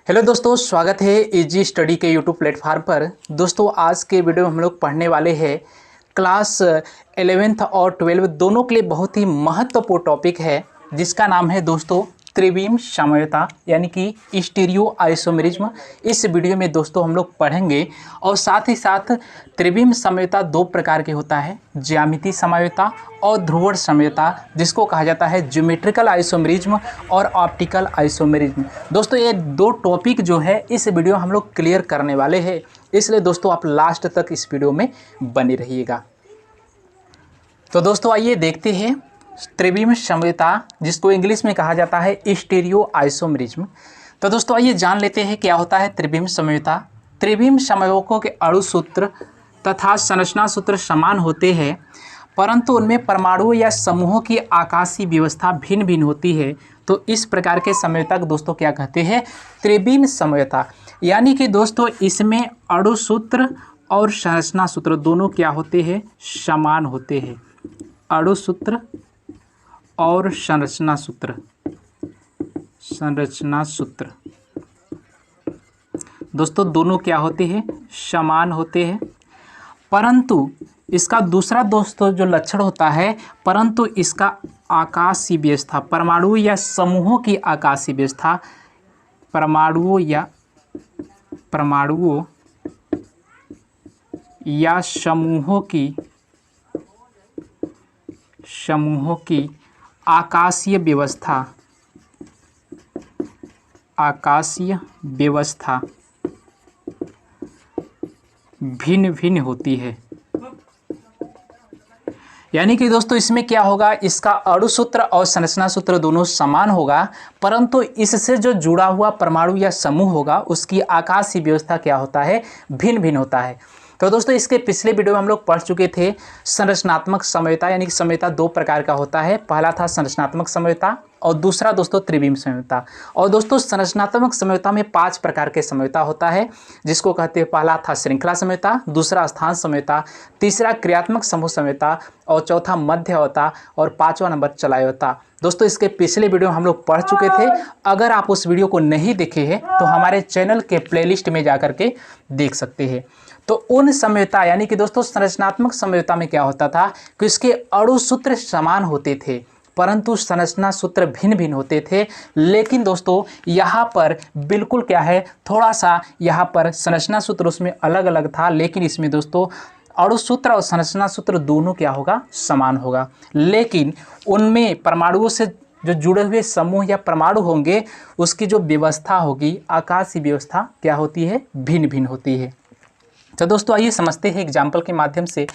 Hello दोस्तों, स्वागत है इजी स्टडी के यूट्यूब प्लेटफॉर्म पर। दोस्तों आज के वीडियो में हम लोग पढ़ने वाले हैं क्लास 11th और 12 दोनों के लिए बहुत ही महत्वपूर्ण टॉपिक है, जिसका नाम है दोस्तों त्रिविम समयोता यानी कि स्टीरियो आइसोमेरिज्म। इस वीडियो में दोस्तों हम लोग पढ़ेंगे और साथ ही साथ त्रिविम समयोता दो प्रकार के होता है, ज्यामितीय समयोता और ध्रुवण समयोता, जिसको कहा जाता है ज्योमेट्रिकल आइसोमेरिज्म और ऑप्टिकल आइसोमेरिज्म। दोस्तों ये दो टॉपिक जो है इस वीडियो हम लोग क्लियर करने वाले हैं, इसलिए दोस्तों आप लास्ट तक इस वीडियो में बने रहिएगा। तो दोस्तों आइए देखते हैं त्रिविम समयोता, जिसको इंग्लिश में कहा जाता है स्टीरियो आइसोमेरिज्म। तो दोस्तों आइए जान लेते हैं क्या होता है त्रिविम समयोता। त्रिविम समयोजकों के अणु सूत्र तथा संरचना सूत्र समान होते हैं, परंतु उनमें परमाणुओं या समूहों की आकाशीय व्यवस्था भिन्न भिन्न होती है। तो इस प्रकार के समयोता को दोस्तों क्या कहते हैं? त्रिविम समयोता। यानी कि दोस्तों इसमें अणु सूत्र और संरचना सूत्र दोनों क्या होते हैं? समान होते हैं। अणु सूत्र और संरचना सूत्र दोस्तों दोनों क्या होते हैं? समान होते हैं। परंतु इसका दूसरा दोस्तों जो लक्षण होता है, परंतु इसका आकाशीय व्यवस्था, परमाणु या समूहों की आकाशीय व्यवस्था, परमाणुओं या समूहों की आकाशीय व्यवस्था भिन्न भिन्न होती है। यानी कि दोस्तों इसमें क्या होगा? इसका अणु सूत्र और संरचना सूत्र दोनों समान होगा, परंतु इससे जो जुड़ा हुआ परमाणु या समूह होगा उसकी आकाशीय व्यवस्था क्या होता है? भिन्न भिन्न होता है। तो दोस्तों इसके पिछले वीडियो में हम लोग पढ़ चुके थे संरचनात्मक समयोता, यानी कि समयोता दो प्रकार का होता है। पहला था संरचनात्मक समयोता और दूसरा दोस्तों त्रिविम समयोता। और दोस्तों संरचनात्मक समयोता में 5 प्रकार के समयोता होता है, जिसको कहते हैं पहला था श्रृंखला समयोता, दूसरा स्थान समयोता, तीसरा क्रियात्मक समूह समयोता और चौथा मध्ययोता और 5वां नंबर चलायोता। दोस्तों इसके पिछले वीडियो हम लोग पढ़ चुके थे। अगर आप उस वीडियो को नहीं देखे हैं तो हमारे चैनल के प्लेलिस्ट में जाकर के देख सकते हैं। तो उन समयोता यानी कि दोस्तों संरचनात्मक समयोता में क्या होता था कि इसके अणु सूत्र समान होते थे, परंतु संरचना सूत्र भिन्न भिन्न होते थे। लेकिन दोस्तों यहाँ पर बिल्कुल क्या है, थोड़ा सा यहाँ पर संरचना सूत्र उसमें अलग अलग था, लेकिन इसमें दोस्तों अणु सूत्र और संरचना सूत्र दोनों क्या होगा? समान होगा। लेकिन उनमें परमाणुओं से जो जुड़े हुए समूह या परमाणु होंगे उसकी जो व्यवस्था होगी, आकाशीय व्यवस्था क्या होती है? भिन्न भिन्न होती है। तो दोस्तों आइए समझते हैं एग्जाम्पल के माध्यम से।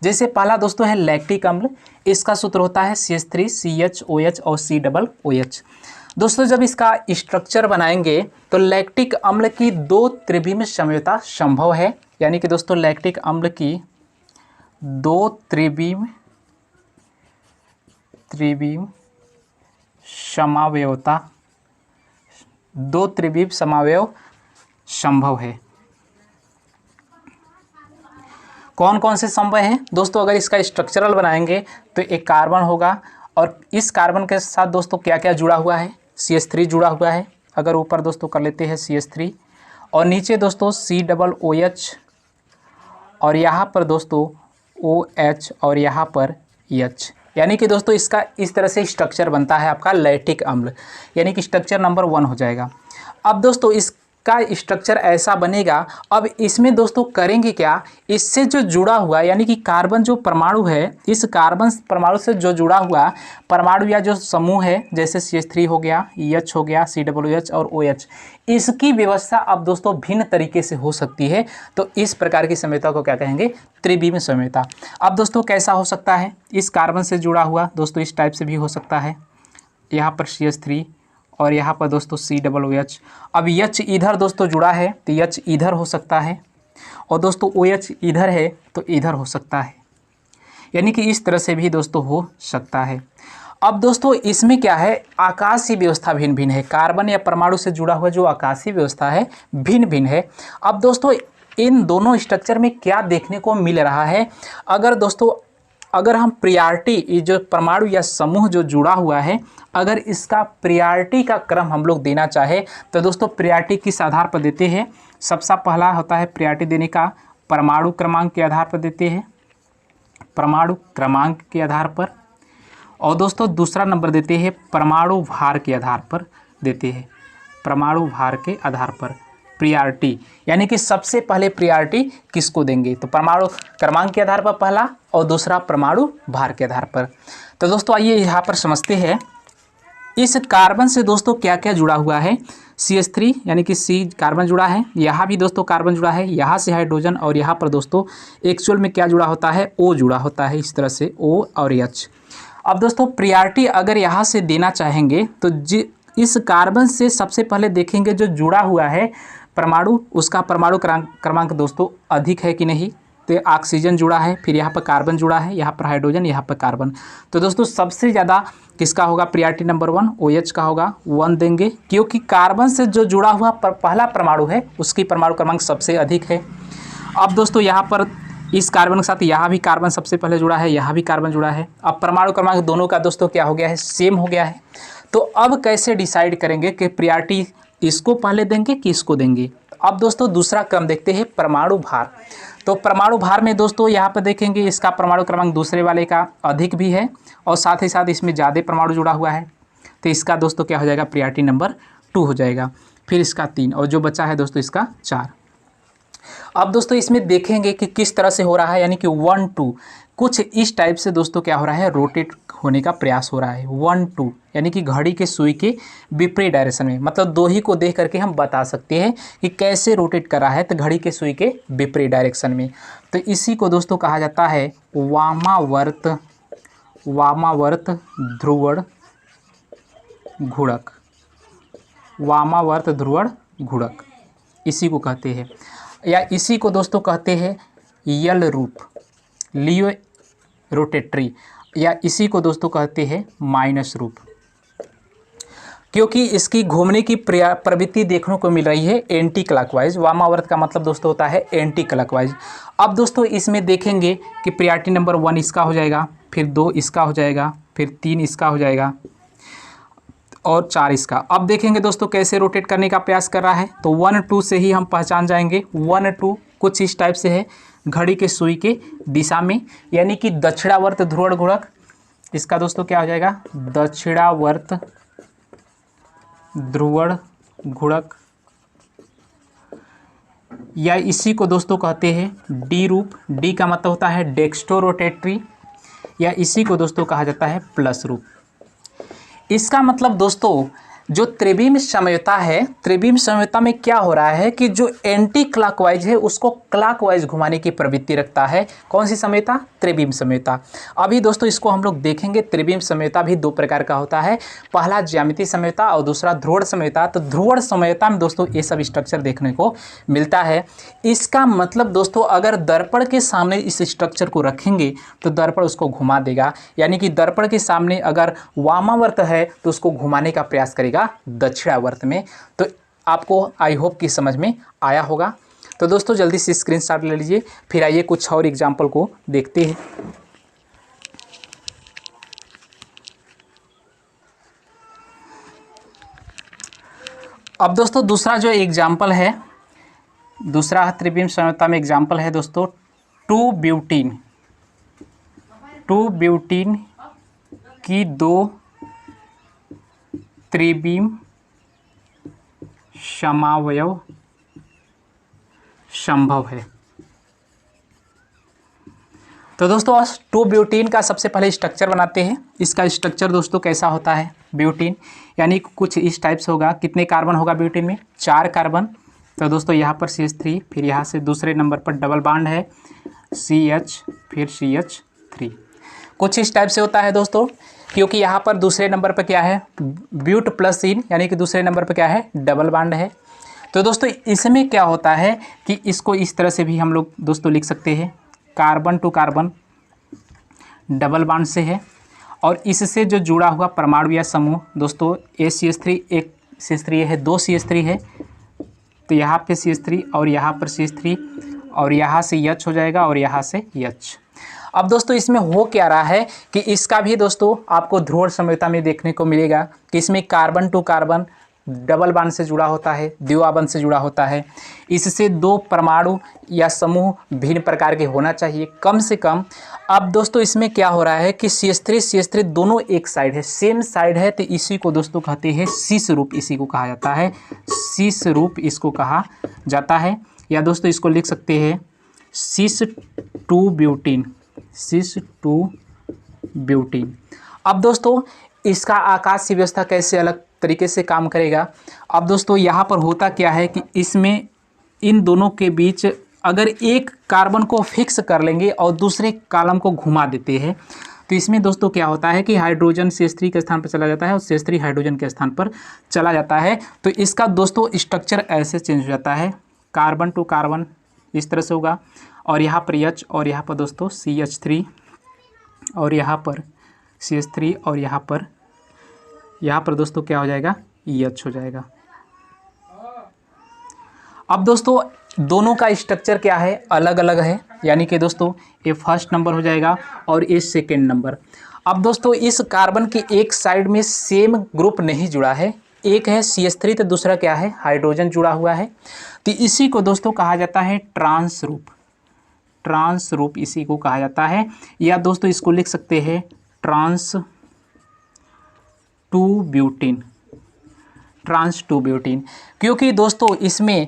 जैसे पहला दोस्तों है लैक्टिक अम्ल। इसका सूत्र होता है CH3 CHOH और COOH। दोस्तों जब इसका स्ट्रक्चर बनाएंगे तो लैक्टिक अम्ल की 2 त्रिविम समयोता संभव है। यानी कि दोस्तों लैक्टिक अम्ल की 2 त्रिविम समावयवता, 2 त्रिविम समावयव संभव है। कौन कौन से संभव हैं दोस्तों? अगर इसका स्ट्रक्चरल बनाएंगे तो एक कार्बन होगा, और इस कार्बन के साथ दोस्तों क्या क्या जुड़ा हुआ है? CH3 जुड़ा हुआ है। अगर ऊपर दोस्तों कर लेते हैं CH3 और नीचे दोस्तों COOH और यहाँ पर दोस्तों OH और यहाँ पर H। यानी कि दोस्तों इसका इस तरह से स्ट्रक्चर बनता है आपका लैक्टिक अम्ल, यानी कि स्ट्रक्चर नंबर 1 हो जाएगा। अब दोस्तों इसका स्ट्रक्चर ऐसा बनेगा। अब इसमें दोस्तों करेंगे क्या? इससे जो जुड़ा हुआ यानी कि कार्बन जो परमाणु है, इस कार्बन परमाणु से जो जुड़ा हुआ परमाणु या जो समूह है, जैसे CH3 हो गया, H हो गया, COOH और OH, इसकी व्यवस्था अब दोस्तों भिन्न तरीके से हो सकती है। तो इस प्रकार की समयोता को क्या कहेंगे? त्रिविम समयोता। अब दोस्तों कैसा हो सकता है? इस कार्बन से जुड़ा हुआ दोस्तों इस टाइप से भी हो सकता है, यहाँ पर CH3 और यहाँ पर दोस्तों COOH। अब H इधर दोस्तों जुड़ा है तो H इधर हो सकता है, और दोस्तों OH इधर है तो इधर हो सकता है। यानी कि इस तरह से भी दोस्तों हो सकता है। अब दोस्तों इसमें क्या है? आकाशीय व्यवस्था भिन्न भिन्न है। कार्बन या परमाणु से जुड़ा हुआ जो आकाशीय व्यवस्था है भिन्न भिन्न है। अब दोस्तों इन दोनों स्ट्रक्चर में क्या देखने को मिल रहा है? अगर दोस्तों अगर हम प्रियॉरिटी, ये जो परमाणु या समूह जो जुड़ा हुआ है, अगर इसका प्रियॉरिटी का क्रम हम लोग देना चाहे तो दोस्तों प्रियॉरिटी किस आधार पर देते हैं? सबसे पहला होता है प्रियॉरिटी देने का परमाणु क्रमांक के आधार पर देते हैं, परमाणु क्रमांक के आधार पर। और दोस्तों दूसरा नंबर देते हैं परमाणु भार के आधार पर देते हैं, परमाणु भार के आधार पर प्रियॉरिटी, यानी कि सबसे पहले प्रियॉरिटी किसको देंगे? तो परमाणु क्रमांक के आधार पर पहला, और दूसरा परमाणु भार के आधार पर। तो दोस्तों आइए यहाँ पर समझते हैं इस कार्बन से दोस्तों क्या क्या जुड़ा हुआ है। CH3 यानी कि C कार्बन जुड़ा है, यहाँ भी दोस्तों कार्बन जुड़ा है, यहाँ से हाइड्रोजन, और यहाँ पर दोस्तों एक्चुअल में क्या जुड़ा होता है? O जुड़ा होता है, इस तरह से O और H। अब दोस्तों प्रियॉरिटी अगर यहाँ से देना चाहेंगे तो इस कार्बन से सबसे पहले देखेंगे जो जुड़ा हुआ है परमाणु, उसका परमाणु क्रमांक दोस्तों अधिक है कि नहीं। तो ऑक्सीजन जुड़ा है, फिर यहाँ पर कार्बन जुड़ा है, यहाँ पर हाइड्रोजन, यहाँ पर कार्बन। तो दोस्तों सबसे ज़्यादा किसका होगा? प्रियॉरिटी नंबर 1 OH का होगा, 1 देंगे, क्योंकि कार्बन से जो जुड़ा हुआ पहला परमाणु है उसकी परमाणु क्रमांक सबसे अधिक है। अब दोस्तों यहाँ पर इस कार्बन के साथ यहाँ भी कार्बन सबसे पहले जुड़ा है, यहाँ भी कार्बन जुड़ा है। अब परमाणु क्रमांक दोनों का दोस्तों क्या हो गया है? सेम हो गया है। तो अब कैसे डिसाइड करेंगे कि प्रियॉरिटी इसको पहले देंगे कि इसको देंगे? अब दोस्तों दूसरा क्रम देखते हैं परमाणु भार। तो परमाणु भार में दोस्तों यहाँ पर देखेंगे इसका परमाणु क्रमांक दूसरे वाले का अधिक भी है, और साथ ही साथ इसमें ज़्यादा परमाणु जुड़ा हुआ है। तो इसका दोस्तों क्या हो जाएगा? प्रियॉरिटी नंबर 2 हो जाएगा, फिर इसका 3, और जो बचा है दोस्तों इसका 4। अब दोस्तों इसमें देखेंगे कि किस तरह से हो रहा है, यानी कि 1 2 कुछ इस टाइप से दोस्तों क्या हो रहा है? रोटेट होने का प्रयास हो रहा है। 1 2 यानी कि घड़ी के सुई के विपरीत डायरेक्शन में, मतलब दो ही को देख करके हम बता सकते हैं कि कैसे रोटेट कर रहा है। तो घड़ी के सुई के विपरीत डायरेक्शन में, तो इसी को दोस्तों कहा जाता है वामावर्त, वामावर्त ध्रुवण घूर्णक, वामावर्त ध्रुवण घूर्णक इसी को कहते हैं, या इसी को दोस्तों कहते हैं यल रूप, लियो रोटेटरी, या इसी को दोस्तों कहते हैं माइनस रूप, क्योंकि इसकी घूमने की प्रवृत्ति देखने को मिल रही है एंटी क्लॉकवाइज। वामावर्त का मतलब दोस्तों होता है एंटी क्लॉकवाइज। अब दोस्तों इसमें देखेंगे कि प्रियॉरिटी नंबर 1 इसका हो जाएगा, फिर 2 इसका हो जाएगा, फिर 3 इसका हो जाएगा, और 4 इसका। अब देखेंगे दोस्तों कैसे रोटेट करने का प्रयास कर रहा है। तो 1 2 से ही हम पहचान जाएंगे। 1 2 कुछ इस टाइप से है, घड़ी के सुई के दिशा में, यानी कि दक्षिणावर्त ध्रुवण घूर्णक। इसका दोस्तों क्या हो जाएगा? दक्षिणावर्त ध्रुवण घूर्णक, या इसी को दोस्तों कहते हैं डी रूप। डी का मतलब होता है डेक्स्ट्रो रोटेटरी, या इसी को दोस्तों कहा जाता है प्लस रूप। इसका मतलब दोस्तों जो त्रिविम समयोता है, त्रिविम समयोता में क्या हो रहा है कि जो एंटी क्लॉकवाइज है उसको क्लॉकवाइज घुमाने की प्रवृत्ति रखता है। कौन सी समयोता? त्रिविम समयोता। अभी दोस्तों इसको हम लोग देखेंगे। त्रिविम समयोता भी 2 प्रकार का होता है, पहला ज्यामितीय समयोता और दूसरा ध्रुवण समयोता। तो ध्रुवण समयोता में दोस्तों ये सब स्ट्रक्चर देखने को मिलता है। इसका मतलब दोस्तों अगर दर्पण के सामने इस स्ट्रक्चर को रखेंगे तो दर्पण उसको घुमा देगा, यानी कि दर्पण के सामने अगर वामावर्त है तो उसको घुमाने का प्रयास करेगा दक्षिणावर्त में। तो आपको आई होप कि समझ में आया होगा। तो दोस्तों जल्दी से स्क्रीनशॉट ले लीजिए, फिर आइए कुछ और एग्जाम्पल को देखते हैं। अब दोस्तों दूसरा जो एग्जाम्पल है, दूसरा त्रिविम समयोता में एग्जाम्पल है दोस्तों 2 ब्यूटीन। 2 ब्यूटीन की 2 त्रिविम समावयव संभव है। तो दोस्तों 2 ब्यूटीन का सबसे पहले स्ट्रक्चर बनाते हैं। इसका स्ट्रक्चर दोस्तों कैसा होता है? ब्यूटीन यानी कुछ इस टाइप से होगा। कितने कार्बन होगा ब्यूटीन में? 4 कार्बन। तो दोस्तों यहाँ पर CH3, फिर यहाँ से दूसरे नंबर पर डबल बॉन्ड है CH, फिर CH3। कुछ इस टाइप से होता है दोस्तों, क्योंकि यहाँ पर दूसरे नंबर पर क्या है? ब्यूट प्लस इन, यानी कि दूसरे नंबर पर क्या है? डबल बॉन्ड है। तो दोस्तों इसमें क्या होता है कि इसको इस तरह से भी हम लोग दोस्तों लिख सकते हैं, carbon to carbon double bond से है, और इससे जो जुड़ा हुआ परमाणु या समूह दोस्तों CH3, एक CH3 है, 2 CH3 है। तो यहाँ पे CH3 और यहाँ पर CH3, और यहाँ से H हो जाएगा और यहाँ से H। अब दोस्तों इसमें हो क्या रहा है कि इसका भी दोस्तों आपको ध्रुव समयोता में देखने को मिलेगा कि इसमें carbon to carbon double bond से जुड़ा होता है, द्वितीय बॉन्ड से जुड़ा होता है। इससे दो परमाणु या समूह भिन्न प्रकार के होना चाहिए कम से कम। अब दोस्तों इसमें क्या हो रहा है कि CH3 दोनों एक साइड है, सेम साइड है, तो इसी को दोस्तों कहते हैं सीस रूप, इसी को कहा जाता है सीस रूप, इसको कहा जाता है। या दोस्तों इसको लिख सकते हैं सिस 2 ब्यूटीन, सिस 2 ब्यूटीन। अब दोस्तों इसका आकाशीय व्यवस्था कैसे अलग तरीके से काम करेगा। अब दोस्तों यहाँ पर होता क्या है कि इसमें इन दोनों के बीच अगर एक कार्बन को फिक्स कर लेंगे और दूसरे कॉलम को घुमा देते हैं तो इसमें दोस्तों क्या होता है कि हाइड्रोजन CH3 के स्थान पर चला जाता है और CH3 हाइड्रोजन के स्थान पर चला जाता है। तो इसका दोस्तों स्ट्रक्चर ऐसे चेंज हो जाता है, कार्बन टू कार्बन इस तरह से होगा और यहाँ पर H और यहाँ पर दोस्तों CH3 और यहाँ पर CH3 और यहाँ पर दोस्तों क्या हो जाएगा EH हो जाएगा। अब दोस्तों दोनों का स्ट्रक्चर क्या है, अलग अलग है, यानी कि दोस्तों ये फर्स्ट नंबर हो जाएगा और ये सेकेंड नंबर। अब दोस्तों इस कार्बन की एक साइड में सेम ग्रुप नहीं जुड़ा है, एक है CH3 तो दूसरा क्या है हाइड्रोजन जुड़ा हुआ है, तो इसी को दोस्तों कहा जाता है ट्रांस रूप, ट्रांस रूप इसी को कहा जाता है। या दोस्तों इसको लिख सकते हैं ट्रांस 2 ब्यूटीन, ट्रांस 2 ब्यूटीन, क्योंकि दोस्तों इसमें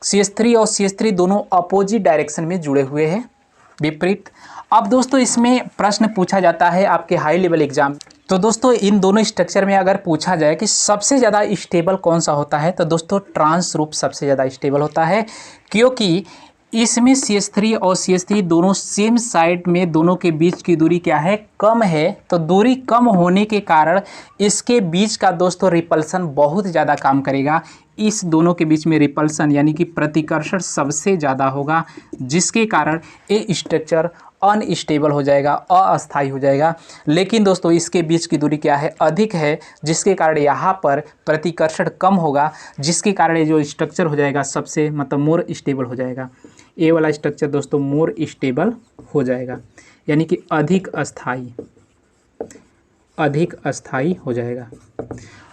CH3 और CH3 दोनों अपोजिट डायरेक्शन में जुड़े हुए हैं, विपरीत। अब दोस्तों इसमें प्रश्न पूछा जाता है आपके हाई लेवल एग्जाम, तो दोस्तों इन दोनों स्ट्रक्चर में अगर पूछा जाए कि सबसे ज़्यादा स्टेबल कौन सा होता है तो दोस्तों ट्रांस रूप सबसे ज़्यादा स्टेबल होता है, क्योंकि इसमें CH3 और CH3 दोनों सेम साइड में दोनों के बीच की दूरी क्या है कम है, तो दूरी कम होने के कारण इसके बीच का दोस्तोन रिपल्सन बहुत ज़्यादा काम करेगा। इस दोनों के बीच में रिपल्सन यानी कि प्रतिकर्षण सबसे ज़्यादा होगा, जिसके कारण ये स्ट्रक्चर अनस्टेबल हो जाएगा, अस्थायी हो जाएगा। लेकिन दोस्तों इसके बीच की दूरी क्या है अधिक है, जिसके कारण यहाँ पर प्रतिकर्षण कम होगा, जिसके कारण ये जो स्ट्रक्चर हो जाएगा सबसे मतलब मोर स्टेबल हो जाएगा। ये वाला स्ट्रक्चर दोस्तों मोर स्टेबल हो जाएगा, यानी कि अधिक अस्थायी हो जाएगा।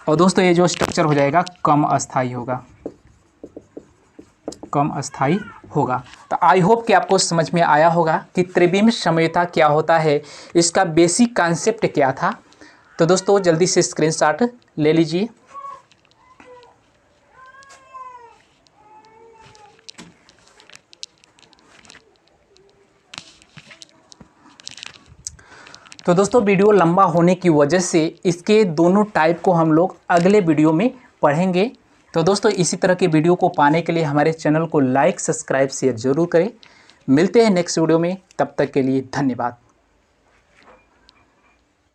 और दोस्तों ये जो स्ट्रक्चर हो जाएगा कम अस्थायी होगा, कम अस्थायी होगा। तो आई होप कि आपको समझ में आया होगा कि त्रिविम समयोता क्या होता है, इसका बेसिक कॉन्सेप्ट क्या था। तो दोस्तों जल्दी से स्क्रीनशॉट ले लीजिए। तो दोस्तों वीडियो लंबा होने की वजह से इसके दोनों टाइप को हम लोग अगले वीडियो में पढ़ेंगे। तो दोस्तों इसी तरह के वीडियो को पाने के लिए हमारे चैनल को लाइक, सब्सक्राइब, शेयर जरूर करें। मिलते हैं नेक्स्ट वीडियो में, तब तक के लिए धन्यवाद।